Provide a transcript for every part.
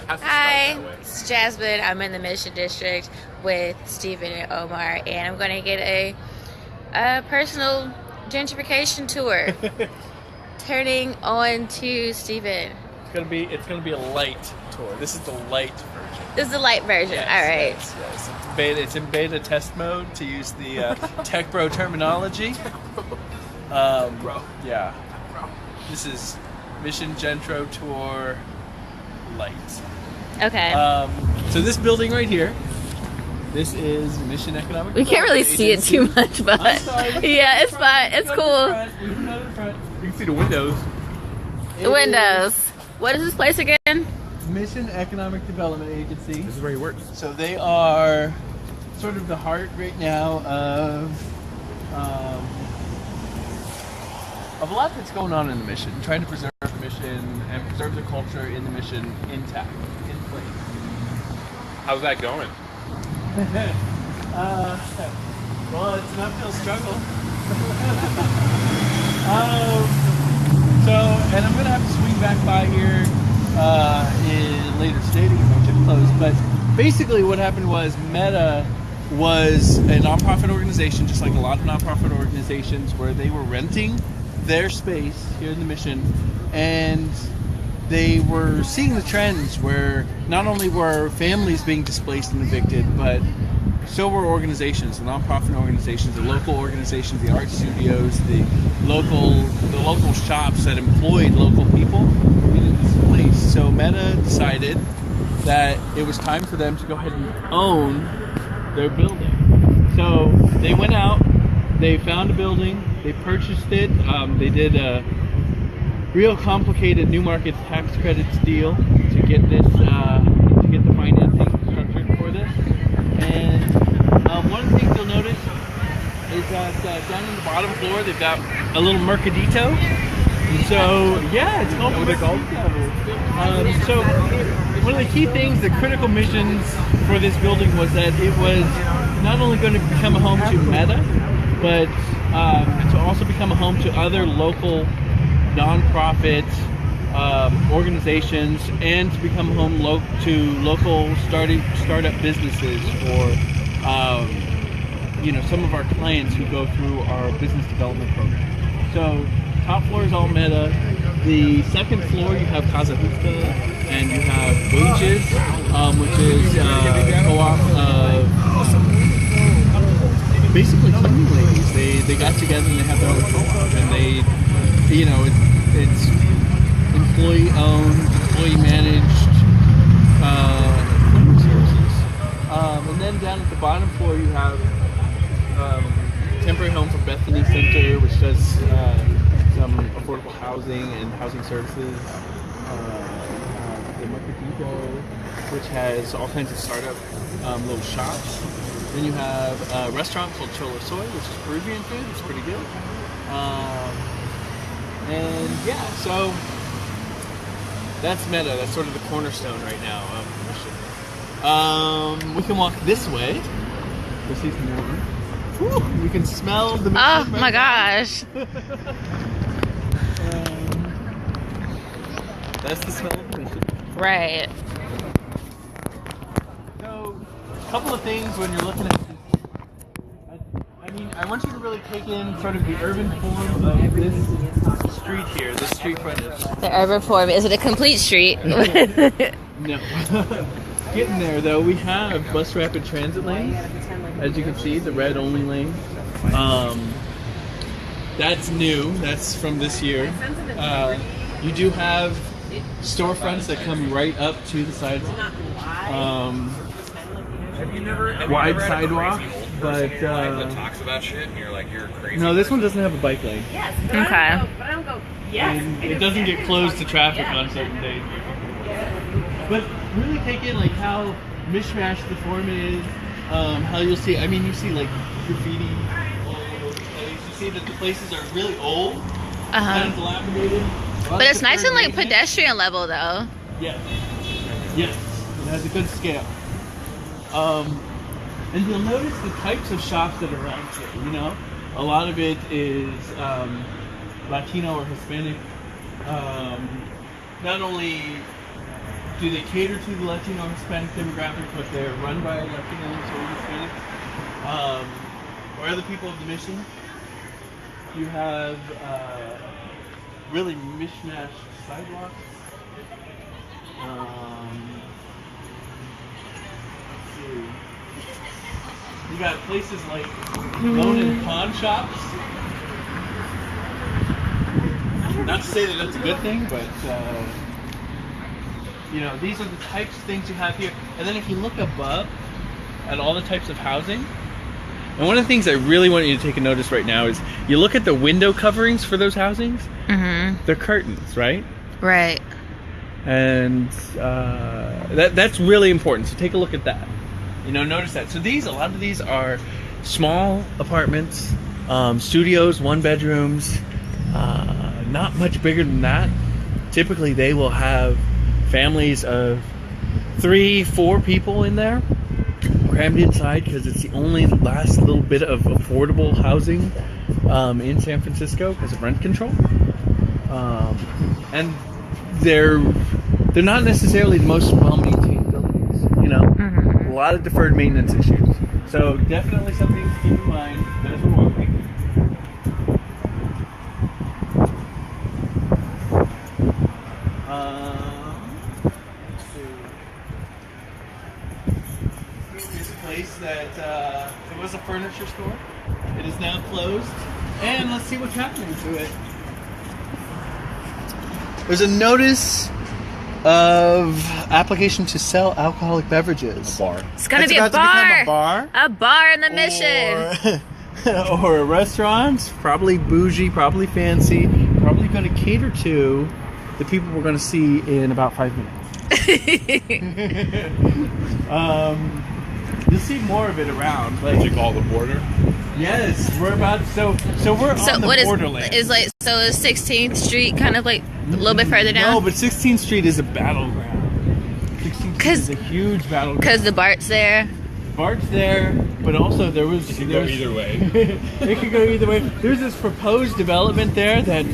Hi, it's Jasmine. I'm in the Mission District with Stephen and Omar, and I'm going to get a personal gentrification tour. Turning on to Stephen. It's gonna be a light tour. This is the light version. This is the light version. Yes, all right. Yes. It's in beta test mode, to use the tech bro terminology. Yeah. This is Mission Gentro Tour Light. Okay. So this building right here, this is Mission Economic. We can't really see it too much, but yeah, it's fine. It's cool. You can see the windows. The windows. What is this place again? Mission Economic Development Agency. This is where he works. So they are sort of the heart right now of a lot that's going on in the mission, trying to preserve the mission and preserve the culture in the mission intact, in place. How's that going? Well, it's an uphill struggle. And I'm gonna have to swing back by here in later today to get my gym closed. But basically, what happened was Meta was a nonprofit organization, just like a lot of nonprofit organizations, where they were renting their space here in the mission, and they were seeing the trends where not only were families being displaced and evicted, but so were organizations, the nonprofit organizations, the local organizations, the art studios, the local shops that employed local people being displaced. So Meta decided that it was time for them to go ahead and own their building. So they went out, they found a building, they purchased it, they did a real complicated new market tax credits deal to get this, to get the financing structured for this. And one of the things you'll notice is that down on the bottom floor they've got a little mercadito. So yeah, it's called mercadito. So one of the key things, the critical missions for this building was that it was not only going to become a home to Meta, but to also become a home to other local nonprofit organizations, and to become home to local startup businesses for some of our clients who go through our business development program. So top floor is all Meta. The second floor you have Casa Justa, and you have Wages, which is co-op of basically cleaning ladies. They got together and they have their own co-op, and it's employee owned, employee managed cleaning services. And then down at the bottom floor you have temporary home for Bethany Center, which does some affordable housing and housing services. The Mercadito, which has all kinds of startup little shops. Then you have a restaurant called Cholo Soy, which is Peruvian food. It's pretty good. And yeah, so that's Meta. That's sort of the cornerstone right now of the mission. We can walk this way. We'll see some more. Whew, you can smell the mission. Oh my gosh. That's the smell of the mission. Right. So, a couple of things when you're looking at this. I want you to really take in sort of the urban form of this street here, this street frontage. The urban form. Is it a complete street? No. Getting there though, we have bus rapid transit lanes. As you can see, the red only lane. That's new. That's from this year. You do have storefronts that come right up to the sidewalk. Wide sidewalk, but that talks about shit and you're like, you're crazy. no, this one doesn't have a bike lane. Okay. And it doesn't get closed to traffic on certain days. But really take in like how mishmash the form is, how you see like graffiti all over the place. You see that the places are really old, kind of dilapidated. But it's nice and like pedestrian level though. Yes. Yes. It has a good scale. And you'll notice the types of shops that are around here, A lot of it is Latino or Hispanic. Not only do they cater to the Latino and Hispanic demographic, but they're run by Latinos or Hispanics, or other people of the mission. You have really mishmash sidewalks. Let's see. You got places like loan and pawn shops. Not to say that that's a good thing, but you know, these are the types of things you have here. And then if you look above at all the types of housing, and one of the things I really want you to take a notice right now is you look at the window coverings for those housings. Mm-hmm. They're curtains, right? Right. And that's really important. So take a look at that. You know, notice that. So a lot of these are small apartments, studios, 1-bedrooms, not much bigger than that. Typically, they will have families of 3-4 people in there, crammed inside, because it's the only last little bit of affordable housing in San Francisco because of rent control. And they're not necessarily the most well-maintained buildings, you know. Mm-hmm. A lot of deferred maintenance issues. So definitely something to keep in mind as we're walking. Here's a place that it was a furniture store. It is now closed. And let's see what's happening to it. There's a notice of application to sell alcoholic beverages. A bar. It's gonna be a bar. A bar in the Mission. Or a restaurant. Probably bougie, probably fancy. Probably going to cater to the people we're going to see in about 5 minutes. You'll see more of it around. What you call the border? Yes, we're about so we're on the borderland. Is 16th Street kind of like a little bit further down? No, but 16th Street is a battleground. 16th Street is a huge battleground. Because the BART's there. BART's there, but also there was. It could go either way. It could go either way. There's this proposed development there that.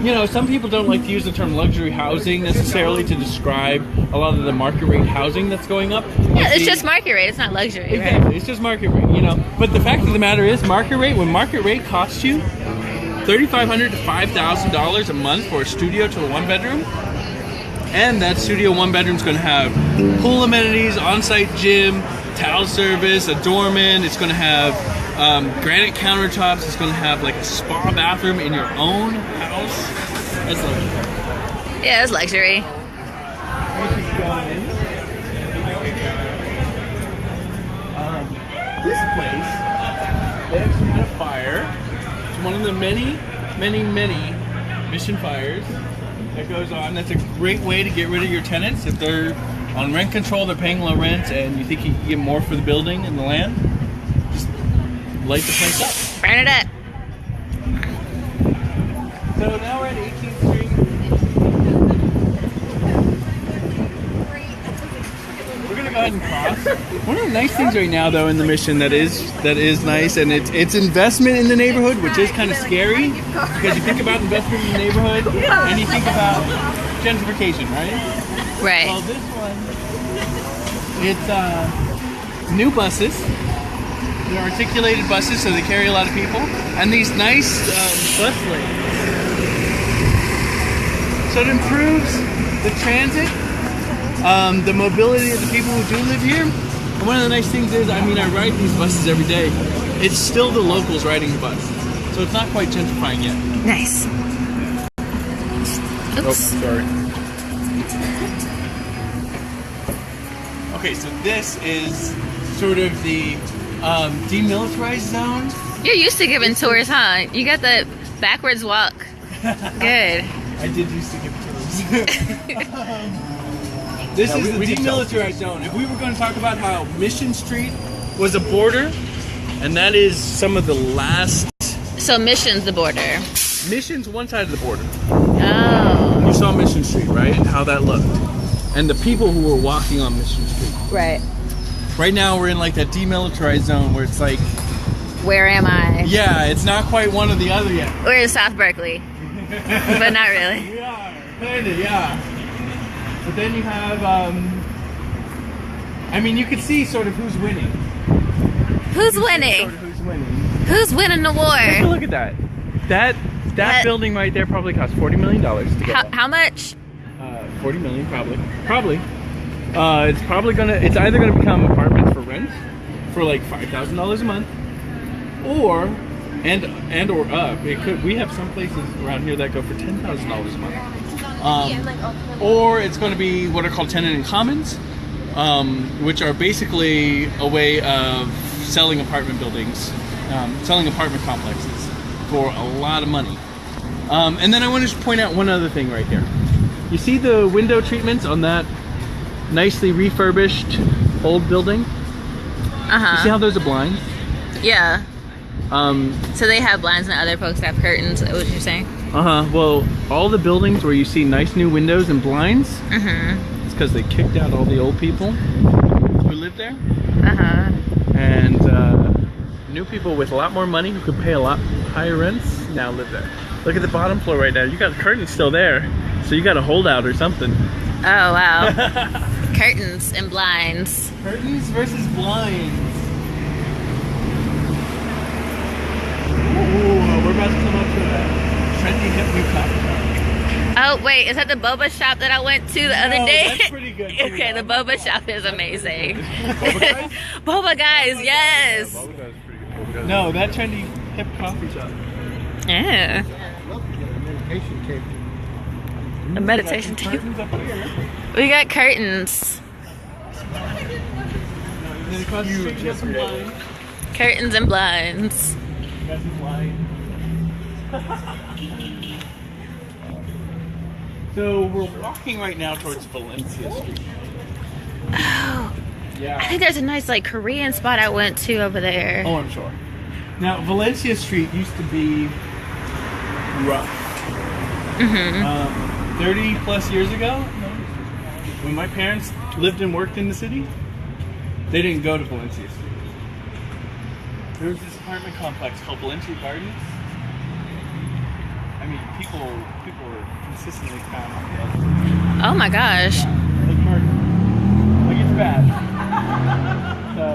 You know, some people don't like to use the term luxury housing necessarily to describe a lot of the market rate housing that's going up. Yeah, it's just market rate. It's not luxury, exactly, right? It's just market rate, you know. But the fact of the matter is, market rate, when market rate costs you $3,500 to $5,000 a month for a studio to a 1-bedroom, and that studio 1-bedroom is going to have pool amenities, on-site gym, towel service, a doorman. It's going to have granite countertops. It's going to have like a spa bathroom in your own house. That's luxury. Yeah, it's luxury. This place, they actually had a fire. It's one of the many mission fires that goes on. That's a great way to get rid of your tenants. If they're on rent control, they're paying low rent, and you think you can get more for the building and the land, just light the place up. Burn it up. So now we're at 18th Street. We're gonna go ahead and cross. One of the nice things right now, though, in the Mission that is nice, and it's investment in the neighborhood, which is kind of scary because you think about investment in the neighborhood and you think about gentrification, right? Right. Well, this one, it's new buses. They're articulated buses, so they carry a lot of people, and these nice bus lanes. So it improves the transit, the mobility of the people who do live here. And one of the nice things is, I mean, I ride these buses every day. It's still the locals riding the bus, so it's not quite gentrifying yet. Nice. Oops. Oh, sorry. Okay, so this is sort of the demilitarized zone. You're used to giving tours, huh? You got the backwards walk. Good. I did used to give tours. This is the demilitarized zone. If we were going to talk about how Mission Street was a border, and that is some of the last... So Mission's the border. Mission's one side of the border. Oh. You saw Mission Street, right? How that looked. And the people who were walking on Mission Street. Right. Right now we're in like that demilitarized zone where it's like... Where am I? Yeah, it's not quite one or the other yet. We're in South Berkeley. But not really. We are. Kinda, yeah. But then you have, I mean, you can see sort of who's winning. Who's You can see winning? Sort of who's winning. Who's winning the Take a war? look at that. That building right there probably cost $40 million to go up. How much? 40 million probably. It's either gonna become apartments for rent for like $5,000 a month, or up. We have some places around here that go for $10,000 a month. Or it's going to be what are called tenant in commons, which are basically a way of selling apartment buildings, selling apartment complexes for a lot of money. And then I want to just point out one other thing right here. You see the window treatments on that nicely refurbished old building? You see how those are blinds? Yeah. So they have blinds and other folks have curtains. Is that what you're saying? Well, all the buildings where you see nice new windows and blinds, it's because they kicked out all the old people who lived there. And new people with a lot more money who could pay a lot higher rents now live there. Look at the bottom floor right now. You got curtains still there, so you got a holdout or something. Oh wow. Curtains and blinds. Curtains versus blinds. Ooh, we're about to come up to a trendy hip new coffee shop. Oh wait, is that the boba shop that I went to the other day? That's pretty good. Too. Okay, the boba shop is amazing. Boba guys? Boba guys, yes. Boba guys is pretty good. Boba guys No, that trendy hip coffee shop. Yeah. Meditation table. A meditation table. Curtains up here. We got curtains. And then across the street you got some blinds. Curtains and blinds. Got some blinds. So we're walking right now towards Valencia Street. Oh, I Yeah. think there's a nice like Korean spot I went to over there. Oh, I'm sure. Now, Valencia Street used to be rough. 30 plus years ago, when my parents lived and worked in the city, they didn't go to Valencia Street. There was this apartment complex called Valencia Gardens. I mean, people were consistently found on the edge. Oh my gosh. Like murder. Like it's bad. So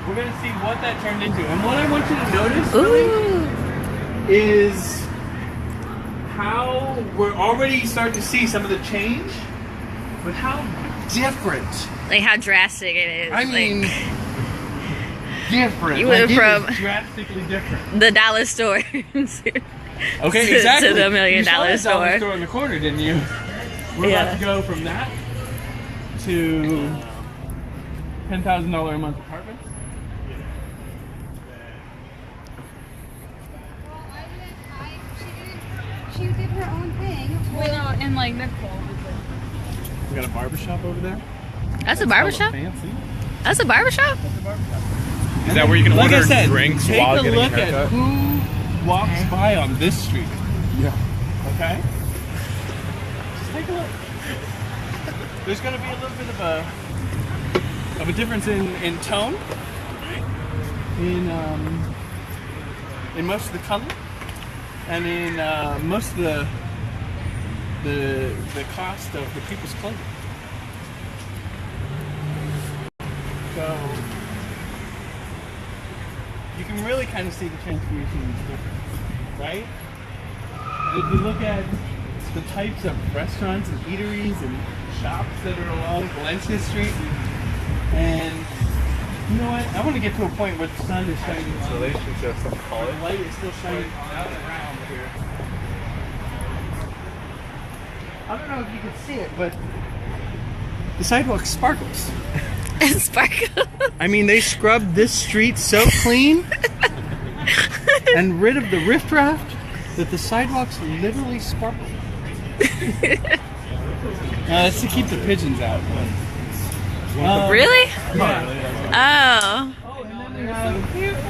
we're gonna see what that turned into. And what I want you to notice really, Ooh. is how we're already starting to see some of the change, but how different. Like how drastic it is. I mean, like, different. You Like, went it from- is drastically different. the dollar store. Okay, to exactly. the $1 million you saw that store. dollar store in the corner, didn't you? We're Yeah. about to go from that to $10,000 a month apartment. She did her own thing. Well, and like Nicole. We got a barbershop over there. That's a barbershop? Fancy. That's a barbershop? Is that where you can Like I order said, drinks take while a getting a look at haircut? who walks by on this street. Yeah. Okay? Just take a look. There's going to be a little bit of a difference in tone, in most of the color, and in most of the cost of the people's clothing. So you can really kind of see the transformation difference, right? If you look at the types of restaurants and eateries and shops that are along Valencia Street, and you know what? I want to get to a point where the sun is shining on. Relationship, some call The it. light is still shining around here. I don't know if you can see it, but the sidewalk sparkles. Sparkle. I mean, they scrubbed this street so clean and rid of the riffraff that the sidewalks literally sparkle. That's to keep the pigeons out. Really? Yeah. Oh. Oh, and then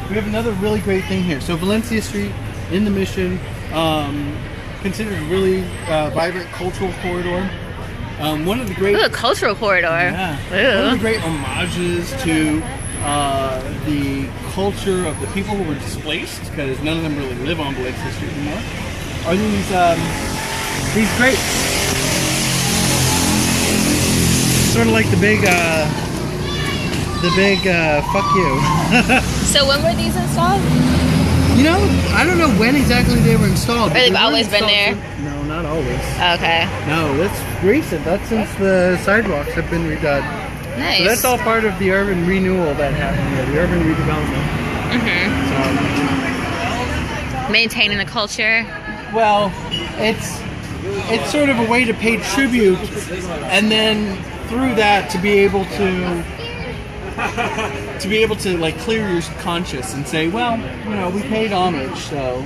we have another really great thing here. So Valencia Street in the Mission, considered a really vibrant cultural corridor. One of the great Ooh, a cultural corridor. Yeah. One of the Ooh. great homages to the culture of the people who were displaced, because none of them really live on Valencia Street anymore, are these these grapes. Sort of like the big fuck you. So when were these installed? You know, I don't know when exactly they were installed. Or but they've they were always been installed there? No, not always. Okay. No, that's recent. That's since the sidewalks have been redone. Nice. So that's all part of the urban renewal that happened here, the urban redevelopment. Maintaining the culture. Well, it's sort of a way to pay tribute, and then through that to be able to like clear your conscience and say, well, you know, we paid homage, so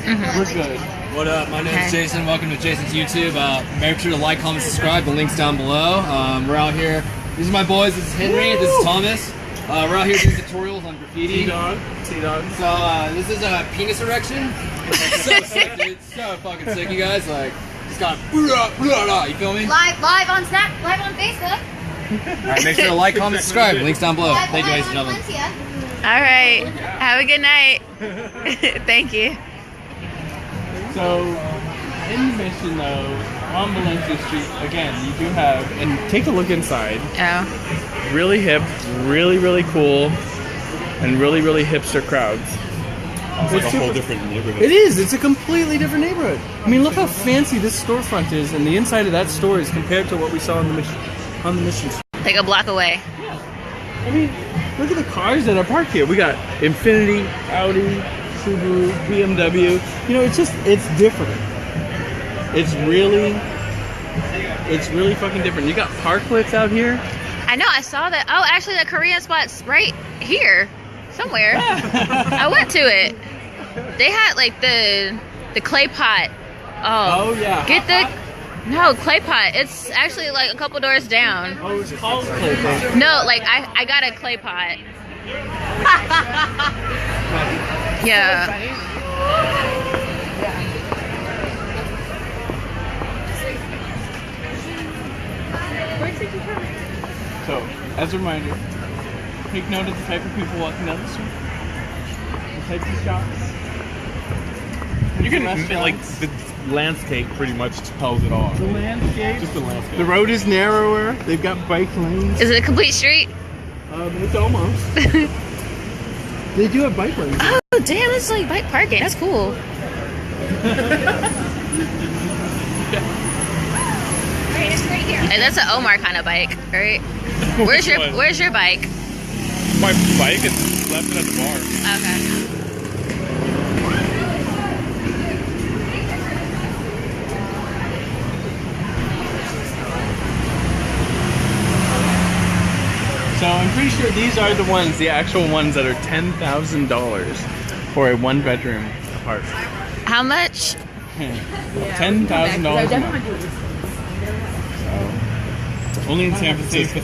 we're good. What up? My name is Jason. Welcome to Jason's YouTube. Make sure to like, comment, subscribe. The link's down below. We're out here. These are my boys. This is Henry. This is Thomas. We're out here doing tutorials on graffiti. T-Dog. So this is a penis erection. It's so sick, dude. So fucking sick, you guys. Like, just got you feel me? Live on Snap, live on Facebook. Alright, make sure to like, comment, subscribe. Link's down below. Thank you, ladies and gentlemen. All right. Have a good night. Thank you. So, in Mission though, on Valencia Street, again, you do have, and take a look inside, Oh. Really hip, really cool, and really hipster crowds. It's like a whole different neighborhood. it is, it's a completely different neighborhood. I mean, look how fancy this storefront is, and the inside of that store is compared to what we saw on the Mission Street. Like a block away. I mean, look at the cars that are parked here. We got Infiniti, Audi, Subaru, BMW. You know, it's different. It's really fucking different. You got parklets out here. I know, I saw that. Oh, actually, the Korean spot's right here. Somewhere. I went to it. They had like the clay pot. Oh yeah. Get the... No, clay pot. It's actually like a couple doors down. Oh, it's called clay pot. No, like I got a clay pot. Yeah. So, as a reminder, take note of the type of people walking down the street. The types of shops. You can Restaurants. like the landscape pretty much tells it all. The landscape. Just the landscape. The road is narrower. They've got bike lanes. Is it a complete street? It's almost. They do have bike lanes. Oh, damn, it's like bike parking. That's cool. And that's an Omar kind of bike, right? Where's your bike? My bike is left it at the bar. Okay. So I'm pretty sure these are the ones, the actual ones that are $10,000 for a one-bedroom apartment. How much? $10,000. So, only in San Francisco.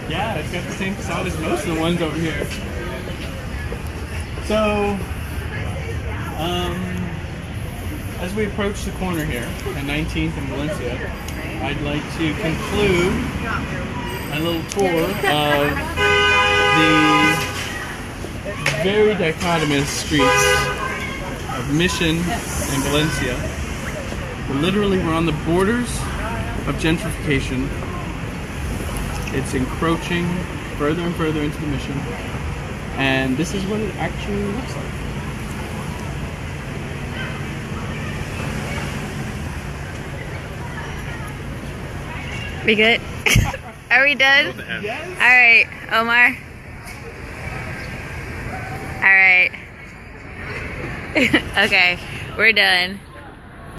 Yeah, it's got the same facade as most of the ones over here. So, as we approach the corner here at 19th and Valencia, I'd like to conclude a little tour of the very dichotomous streets of Mission and Valencia. We're on the borders of gentrification. It's encroaching further and further into the Mission, and this is what it actually looks like. We good? Are we done? Yes. All right, Omar. All right. Okay, we're done.